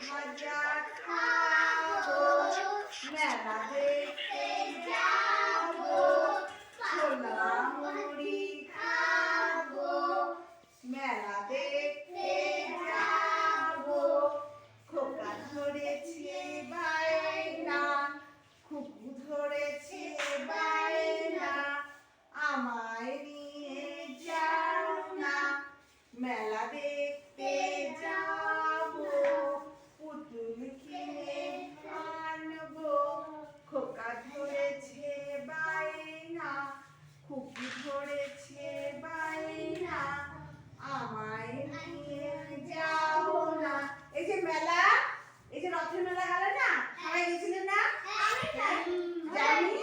ভাজা খাবো, মেলা দেখতে যাবো, ছোলা মুড়ি খাবো, মেলা দেখতে যাবো। খোকা ধরেছে বায়না, খুকু ধরেছে বায়না, আমায় নিয়ে যাও না, মেলা দেখতে যাবো, পুতুল কিনে আনবো। খোকা ধরেছে বায়না, খুকু ধরেছে বায়না, আমায় নিয়ে যাও না। এই যে মেলা, এই যে রথের মেলা গেল না, সবাই গেছিলেন না? জানি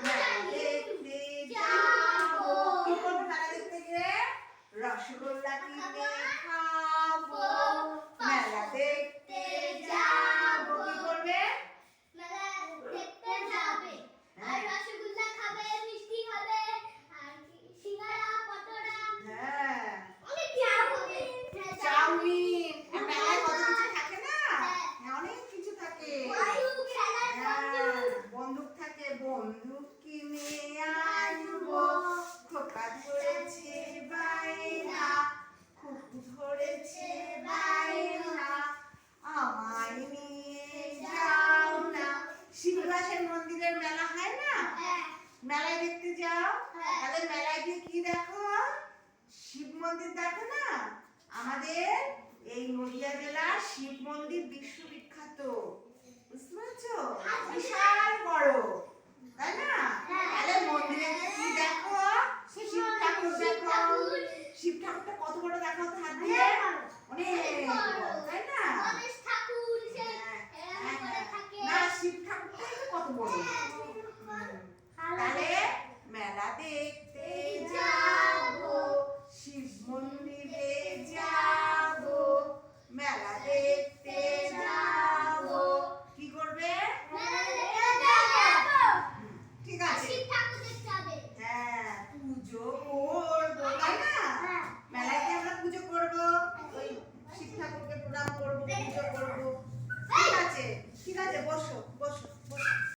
মেলা দেখতে যাবো। কি করবো মেলা দেখতে গিয়ে? রসগোল্লা কিনে খাবো, মেলা দেখতে যাবো। কি করবে? মেলা দেখতে যাবে আর রসগোল্লা খাবে, মিষ্টি খাবে, আর সিঙ্গারা, পটোরা, হ্যাঁ অনেক কিছু হবে। চাউমিন, মেলায় কত কিছু থাকে না? অনেক কিছু থাকে। বন্দুক থাকে, বন্দুক কিনে আনবো। খোকা ধরেছে বায়না, খুকু ধরেছে বায়না, আমায় নিয়ে যাও না। শিবরাসের মন্দিরের মেলা হয় না? মেলায় দেখতে যাও, তাহলে মেলায় গিয়ে কি দেখো? শিব মন্দির দেখো না? আমাদের এই নদিয়া জেলার শিব মন্দির বিশ্ববিখ্যাত, বুঝতে পারছো? বিশাল বড়, তাই না? তাহলে মন্দিরে গিয়ে কি দেখো? শিব ঠাকুর দেখো। শিব ঠাকুরটা কত বড় দেখো তো হাত দিয়ে? অনেক বড়, তাই না? গণেশ ঠাকুর সে থাকে না, শিব ঠাকুরটাই তো কত বড়। তাহলে মেলা দেখ